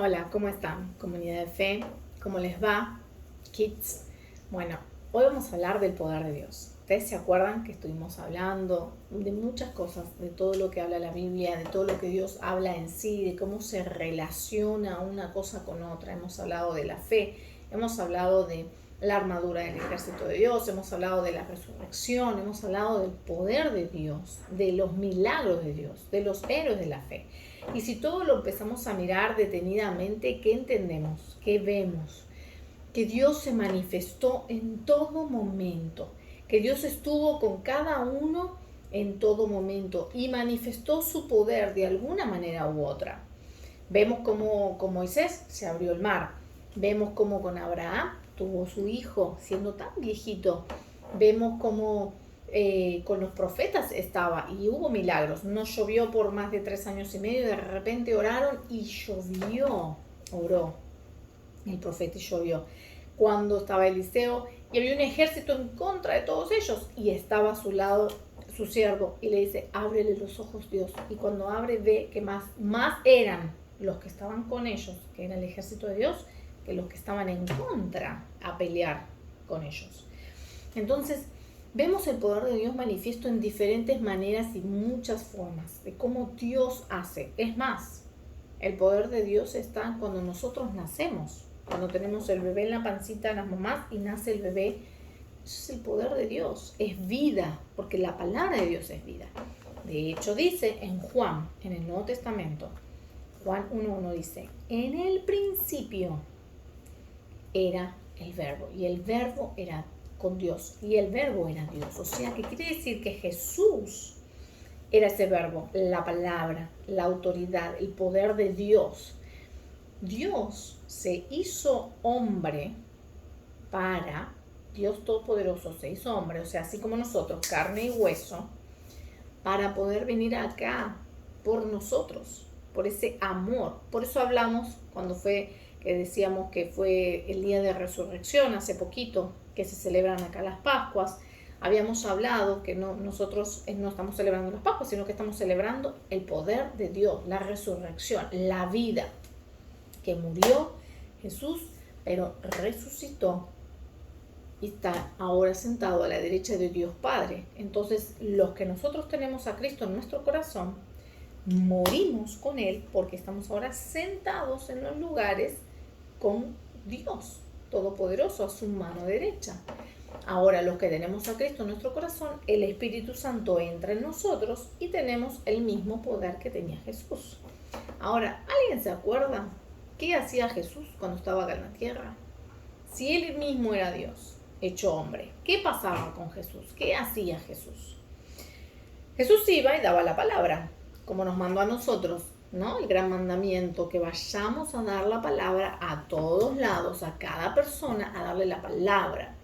Hola, ¿cómo están? Comunidad de fe, ¿cómo les va? Kids. Bueno, hoy vamos a hablar del poder de Dios. Ustedes se acuerdan que estuvimos hablando de muchas cosas, de todo lo que habla la Biblia, de todo lo que Dios habla en sí, de cómo se relaciona una cosa con otra. Hemos hablado de la fe, hemos hablado de la armadura del ejército de Dios, hemos hablado de la resurrección, hemos hablado del poder de Dios, de los milagros de Dios, de los héroes de la fe. Y si todo lo empezamos a mirar detenidamente, ¿qué entendemos? ¿Qué vemos? Que Dios se manifestó en todo momento, que Dios estuvo con cada uno en todo momento y manifestó su poder de alguna manera u otra. Vemos cómo con Moisés se abrió el mar, vemos cómo con Abraham tuvo su hijo siendo tan viejito, vemos cómo con los profetas estaba y hubo milagros. No llovió por más de 3 años y medio, de repente oraron y llovió. Oró el profeta y llovió. Cuando estaba Eliseo y había un ejército en contra de todos ellos y estaba a su lado su siervo y le dice, ábrele los ojos Dios. Y cuando abre ve que más eran los que estaban con ellos, que era el ejército de Dios, que los que estaban en contra a pelear con ellos. Entonces, vemos el poder de Dios manifiesto en diferentes maneras y muchas formas, de cómo Dios hace. Es más, el poder de Dios está cuando nosotros nacemos, cuando tenemos el bebé en la pancita de las mamás y nace el bebé. Eso es el poder de Dios, es vida, porque la palabra de Dios es vida. De hecho, dice en Juan, en el Nuevo Testamento, Juan 1:1 dice, en el principio era el verbo, y el verbo era con Dios, y el verbo era Dios. O sea, que quiere decir que Jesús era ese verbo, la palabra, la autoridad, el poder de Dios. Dios se hizo hombre para, Dios Todopoderoso se hizo hombre, o sea, así como nosotros, carne y hueso, para poder venir acá por nosotros, por ese amor. Por eso hablamos cuando fue, que decíamos que fue el día de resurrección, hace poquito, que se celebran acá las Pascuas. Habíamos hablado que nosotros no estamos celebrando las Pascuas, sino que estamos celebrando el poder de Dios, la resurrección, la vida, que murió Jesús, pero resucitó y está ahora sentado a la derecha de Dios Padre. Entonces, los que nosotros tenemos a Cristo en nuestro corazón, morimos con Él porque estamos ahora sentados en los lugares con Dios Todopoderoso a su mano derecha. Ahora, los que tenemos a Cristo en nuestro corazón, el Espíritu Santo entra en nosotros y tenemos el mismo poder que tenía Jesús. Ahora, ¿alguien se acuerda qué hacía Jesús cuando estaba acá en la tierra? Si Él mismo era Dios, hecho hombre, ¿qué pasaba con Jesús? ¿Qué hacía Jesús? Jesús iba y daba la palabra, como nos mandó a nosotros, ¿no? El gran mandamiento, que vayamos a dar la palabra a todos lados, a cada persona, a darle la palabra,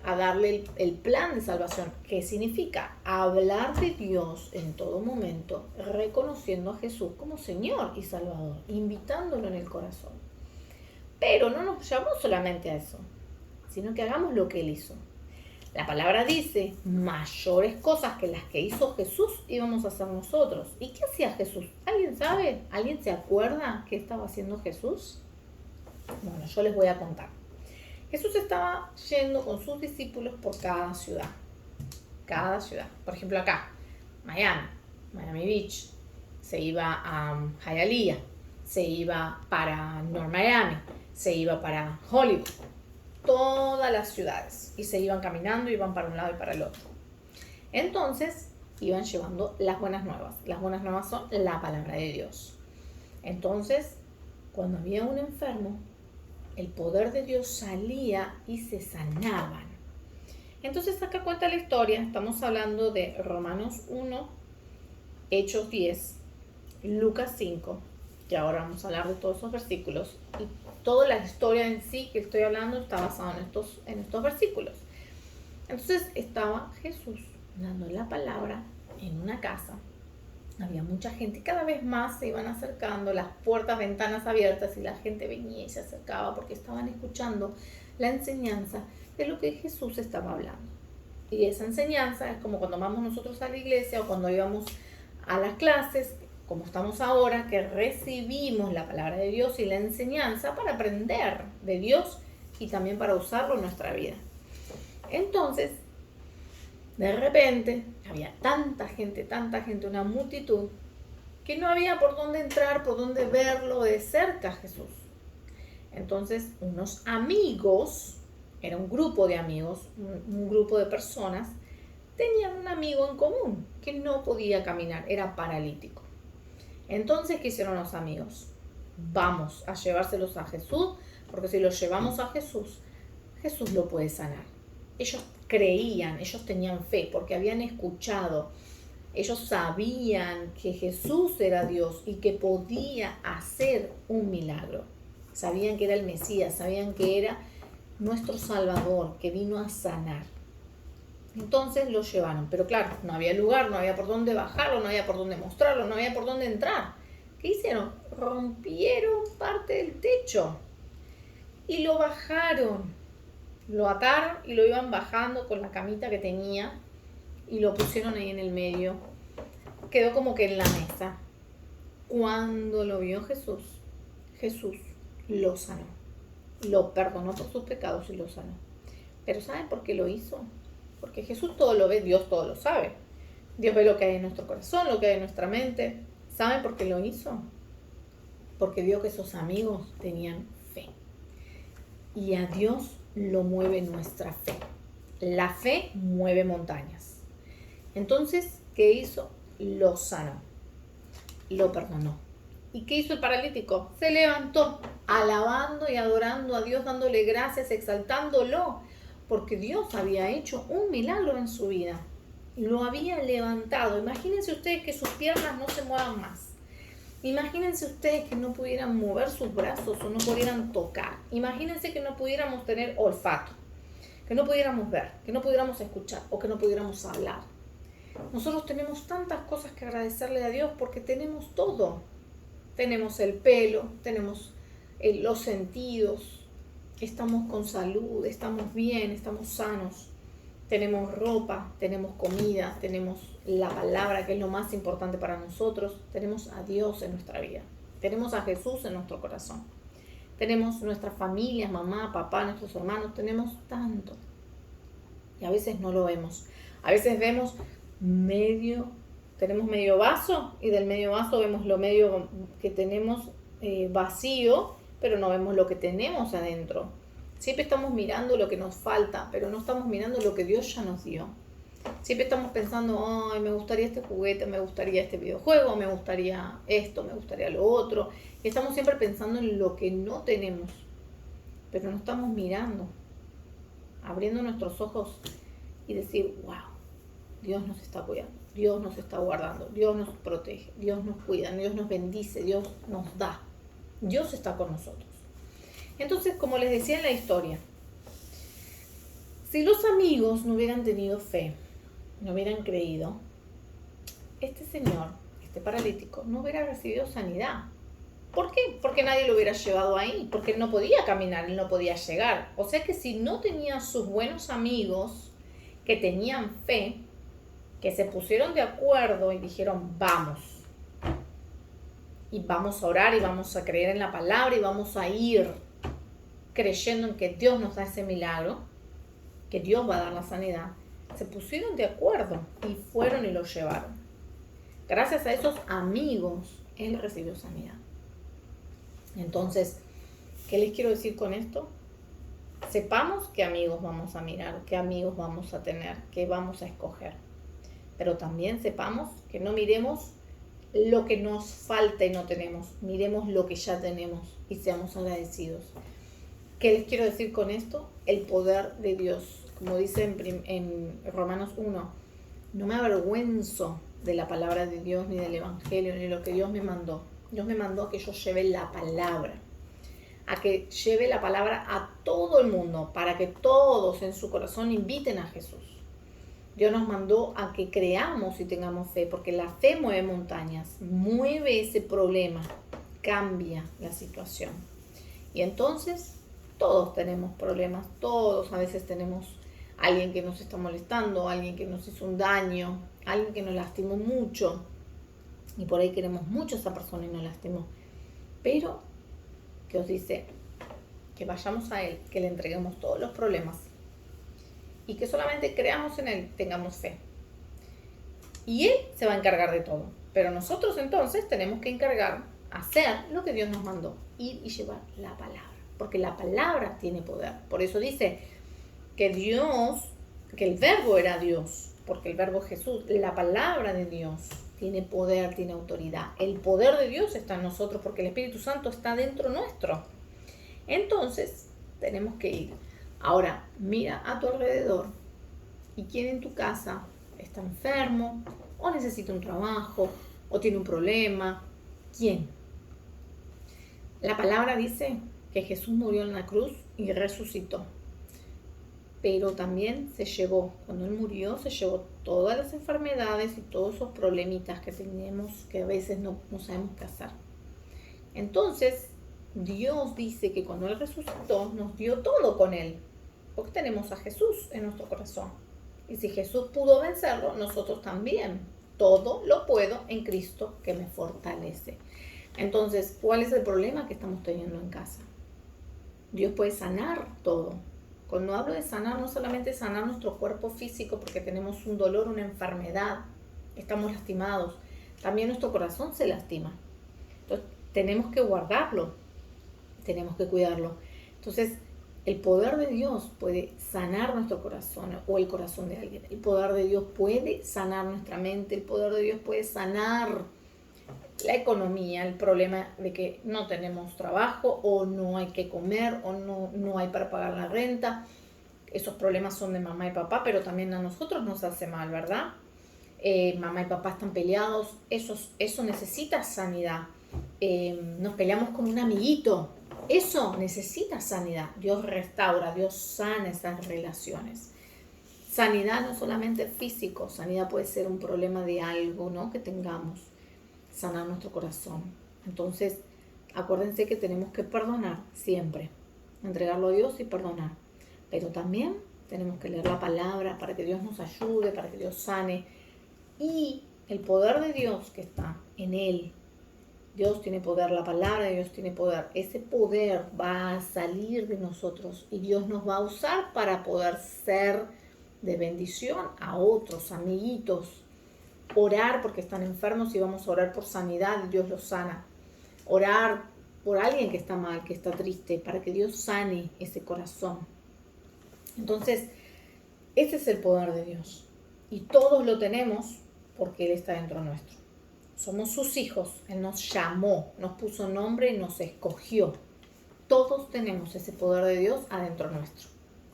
a darle el plan de salvación. ¿Qué significa? Hablar de Dios en todo momento, reconociendo a Jesús como Señor y Salvador, invitándolo en el corazón. Pero no nos llamó solamente a eso, sino que hagamos lo que Él hizo. La palabra dice, mayores cosas que las que hizo Jesús íbamos a hacer nosotros. ¿Y qué hacía Jesús? ¿Alguien sabe? ¿Alguien se acuerda qué estaba haciendo Jesús? Bueno, yo les voy a contar. Jesús estaba yendo con sus discípulos por cada ciudad. Cada ciudad. Por ejemplo, acá, Miami Beach. Se iba a Hialeah. Se iba para North Miami. Se iba para Hollywood. Todas las ciudades, y se iban caminando, iban para un lado y para el otro. Entonces iban llevando las buenas nuevas. Las buenas nuevas son la palabra de Dios. Entonces, cuando había un enfermo, el poder de Dios salía y se sanaban. Entonces acá cuenta la historia. Estamos hablando de Romanos 1, Hechos 10, Lucas 5, que ahora vamos a hablar de todos esos versículos. Y toda la historia en sí que estoy hablando está basada en estos versículos. Entonces estaba Jesús dando la palabra en una casa. Había mucha gente, cada vez más se iban acercando, las puertas, ventanas abiertas, y la gente venía y se acercaba porque estaban escuchando la enseñanza de lo que Jesús estaba hablando. Y esa enseñanza es como cuando vamos nosotros a la iglesia o cuando íbamos a las clases, como estamos ahora, que recibimos la palabra de Dios y la enseñanza para aprender de Dios y también para usarlo en nuestra vida. Entonces, de repente, había tanta gente, una multitud, que no había por dónde entrar, por dónde verlo de cerca a Jesús. Entonces, unos amigos, era un grupo de amigos, un grupo de personas, tenían un amigo en común que no podía caminar, era paralítico. Entonces, ¿qué hicieron los amigos? Vamos a llevárselos a Jesús, porque si los llevamos a Jesús, Jesús lo puede sanar. Ellos creían, ellos tenían fe, porque habían escuchado, ellos sabían que Jesús era Dios y que podía hacer un milagro. Sabían que era el Mesías, sabían que era nuestro Salvador, que vino a sanar. Entonces lo llevaron, pero claro, no había lugar, no había por dónde bajarlo, no había por dónde mostrarlo, no había por dónde entrar. ¿Qué hicieron? Rompieron parte del techo y lo bajaron. Lo ataron y lo iban bajando con la camita que tenía y lo pusieron ahí en el medio. Quedó como que en la mesa. Cuando lo vio Jesús, Jesús lo sanó. Lo perdonó por sus pecados y lo sanó. Pero ¿saben por qué lo hizo? Porque Jesús todo lo ve, Dios todo lo sabe. Dios ve lo que hay en nuestro corazón, lo que hay en nuestra mente. ¿Saben por qué lo hizo? Porque vio que esos amigos tenían fe. Y a Dios lo mueve nuestra fe. La fe mueve montañas. Entonces, ¿qué hizo? Lo sanó. Lo perdonó. ¿Y qué hizo el paralítico? Se levantó, alabando y adorando a Dios, dándole gracias, exaltándolo, porque Dios había hecho un milagro en su vida. Lo había levantado. Imagínense ustedes que sus piernas no se muevan más. Imagínense ustedes que no pudieran mover sus brazos o no pudieran tocar. Imagínense que no pudiéramos tener olfato, que no pudiéramos ver, que no pudiéramos escuchar o que no pudiéramos hablar. Nosotros tenemos tantas cosas que agradecerle a Dios porque tenemos todo. Tenemos el pelo, tenemos los sentidos, estamos con salud, estamos bien, estamos sanos. Tenemos ropa, tenemos comida, tenemos la palabra, que es lo más importante para nosotros. Tenemos a Dios en nuestra vida. Tenemos a Jesús en nuestro corazón. Tenemos nuestras familias, mamá, papá, nuestros hermanos. Tenemos tanto. Y a veces no lo vemos. A veces vemos tenemos medio vaso y del medio vaso vemos lo medio que tenemos vacío, pero no vemos lo que tenemos adentro. Siempre estamos mirando lo que nos falta, pero no estamos mirando lo que Dios ya nos dio. Siempre estamos pensando, ay, me gustaría este juguete, me gustaría este videojuego, me gustaría esto, me gustaría lo otro. Y estamos siempre pensando en lo que no tenemos, pero no estamos mirando, abriendo nuestros ojos y decir, wow, Dios nos está cuidando, Dios nos está guardando, Dios nos protege, Dios nos cuida, Dios nos bendice, Dios nos da. Dios está con nosotros. Entonces, como les decía en la historia, si los amigos no hubieran tenido fe, no hubieran creído, este señor, este paralítico, no hubiera recibido sanidad. ¿Por qué? Porque nadie lo hubiera llevado ahí, porque él no podía caminar, él no podía llegar. O sea que si no tenía sus buenos amigos que tenían fe, que se pusieron de acuerdo y dijeron, vamos. Y vamos a orar y vamos a creer en la palabra y vamos a ir creyendo en que Dios nos da ese milagro, que Dios va a dar la sanidad. Se pusieron de acuerdo y fueron y lo llevaron. Gracias a esos amigos, él recibió sanidad. Entonces, ¿qué les quiero decir con esto? Sepamos qué amigos vamos a mirar, qué amigos vamos a tener, qué vamos a escoger. Pero también sepamos que no miremos lo que nos falta y no tenemos. Miremos lo que ya tenemos y seamos agradecidos. ¿Qué les quiero decir con esto? El poder de Dios. Como dice en Romanos 1, no me avergüenzo de la palabra de Dios, ni del Evangelio, ni de lo que Dios me mandó. Dios me mandó a que yo lleve la palabra, a que lleve la palabra a todo el mundo, para que todos en su corazón inviten a Jesús. Dios nos mandó a que creamos y tengamos fe, porque la fe mueve montañas, mueve ese problema, cambia la situación. Y entonces todos tenemos problemas, todos a veces tenemos alguien que nos está molestando, alguien que nos hizo un daño, alguien que nos lastimó mucho. y por ahí queremos mucho a esa persona y nos lastimó. Pero Dios dice que vayamos a Él, que le entreguemos todos los problemas y que solamente creamos en Él, tengamos fe. Y Él se va a encargar de todo. Pero nosotros entonces tenemos que encargar, hacer lo que Dios nos mandó, ir y llevar la palabra. Porque la palabra tiene poder. Por eso dice que que el verbo era Dios, porque el verbo es Jesús, la palabra de Dios tiene poder, tiene autoridad. El poder de Dios está en nosotros porque el Espíritu Santo está dentro nuestro. Entonces, tenemos que ir. Ahora, mira a tu alrededor y quién en tu casa está enfermo o necesita un trabajo o tiene un problema. ¿Quién? La palabra dice que Jesús murió en la cruz y resucitó. Pero también cuando Él murió, se llevó todas las enfermedades y todos esos problemitas que tenemos que a veces no sabemos qué hacer. Entonces, Dios dice que cuando Él resucitó, nos dio todo con Él, porque tenemos a Jesús en nuestro corazón. Y si Jesús pudo vencerlo, nosotros también. Todo lo puedo en Cristo que me fortalece. Entonces, ¿cuál es el problema que estamos teniendo en casa? Dios puede sanar todo. Cuando hablo de sanar, no solamente sanar nuestro cuerpo físico porque tenemos un dolor, una enfermedad, estamos lastimados. También nuestro corazón se lastima. Entonces, tenemos que guardarlo, tenemos que cuidarlo. Entonces, el poder de Dios puede sanar nuestro corazón o el corazón de alguien. El poder de Dios puede sanar nuestra mente. El poder de Dios puede sanar la economía, el problema de que no tenemos trabajo o no hay que comer o no hay para pagar la renta. Esos problemas son de mamá y papá, pero también a nosotros nos hace mal, ¿verdad? Mamá y papá están peleados, eso necesita sanidad. Nos peleamos con un amiguito, eso necesita sanidad. Dios restaura, Dios sana esas relaciones. Sanidad no solamente físico, sanidad puede ser un problema de algo, ¿no?, que tengamos. Sanar nuestro corazón. Entonces, acuérdense que tenemos que perdonar siempre, entregarlo a Dios y perdonar. Pero también tenemos que leer la palabra para que Dios nos ayude, para que Dios sane. Y el poder de Dios que está en Él. Dios tiene poder, la palabra de Dios tiene poder. Ese poder va a salir de nosotros y Dios nos va a usar para poder ser de bendición a otros amiguitos. Orar porque están enfermos y vamos a orar por sanidad y Dios los sana. Orar por alguien que está mal, que está triste, para que Dios sane ese corazón. Entonces, ese es el poder de Dios. Y todos lo tenemos porque Él está dentro nuestro. Somos sus hijos. Él nos llamó, nos puso nombre y nos escogió. Todos tenemos ese poder de Dios adentro nuestro.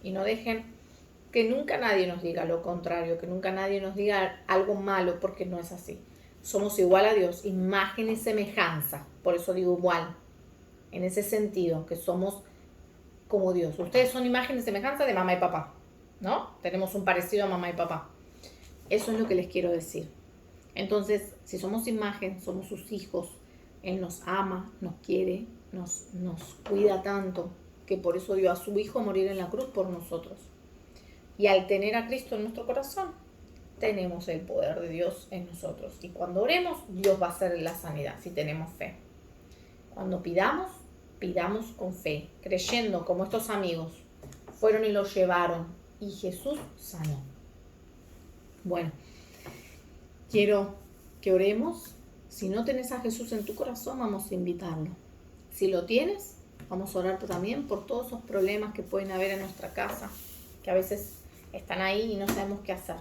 Y no dejen que nunca nadie nos diga lo contrario, que nunca nadie nos diga algo malo, porque no es así. Somos igual a Dios, imagen y semejanza. Por eso digo igual, en ese sentido, que somos como Dios. Ustedes son imagen y semejanza de mamá y papá, ¿no? Tenemos un parecido a mamá y papá. Eso es lo que les quiero decir. Entonces, si somos imagen, somos sus hijos. Él nos ama, nos quiere, nos cuida tanto, que por eso dio a su hijo a morir en la cruz por nosotros. Y al tener a Cristo en nuestro corazón, tenemos el poder de Dios en nosotros. Y cuando oremos, Dios va a hacer la sanidad, si tenemos fe. Cuando pidamos con fe, creyendo como estos amigos fueron y lo llevaron. Y Jesús sanó. Bueno, quiero que oremos. Si no tenés a Jesús en tu corazón, vamos a invitarlo. Si lo tienes, vamos a orar también por todos esos problemas que pueden haber en nuestra casa, que a veces están ahí y no sabemos qué hacer.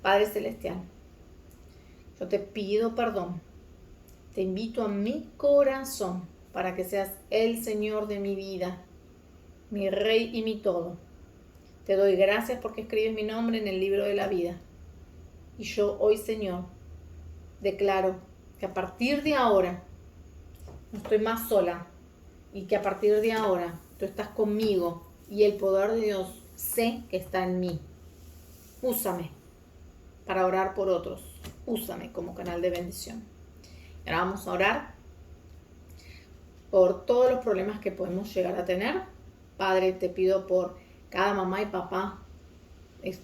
Padre Celestial, yo te pido perdón. Te invito a mi corazón para que seas el Señor de mi vida, mi Rey y mi todo. Te doy gracias porque escribes mi nombre en el libro de la vida. Y yo hoy, Señor, declaro que a partir de ahora no estoy más sola y que a partir de ahora tú estás conmigo y el poder de Dios sé que está en mí. Úsame para orar por otros. Úsame como canal de bendición. Ahora vamos a orar por todos los problemas que podemos llegar a tener. Padre, te pido por cada mamá y papá,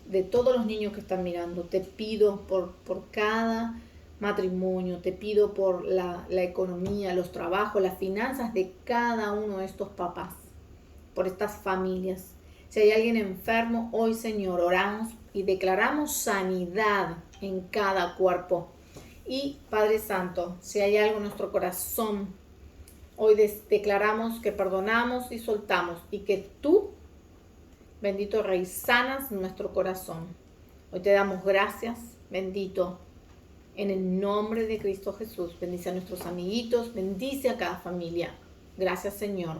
de todos los niños que están mirando. Te pido por cada matrimonio, te pido por la economía, los trabajos, las finanzas de cada uno de estos papás, por estas familias. Si hay alguien enfermo, hoy, Señor, oramos y declaramos sanidad en cada cuerpo. Y, Padre Santo, si hay algo en nuestro corazón, hoy declaramos que perdonamos y soltamos y que tú, bendito Rey, sanas nuestro corazón. Hoy te damos gracias, bendito, en el nombre de Cristo Jesús. Bendice a nuestros amiguitos, bendice a cada familia. Gracias, Señor.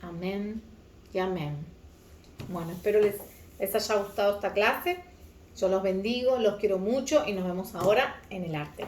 Amén y amén. Bueno, espero les haya gustado esta clase. Yo los bendigo, los quiero mucho y nos vemos ahora en el arte.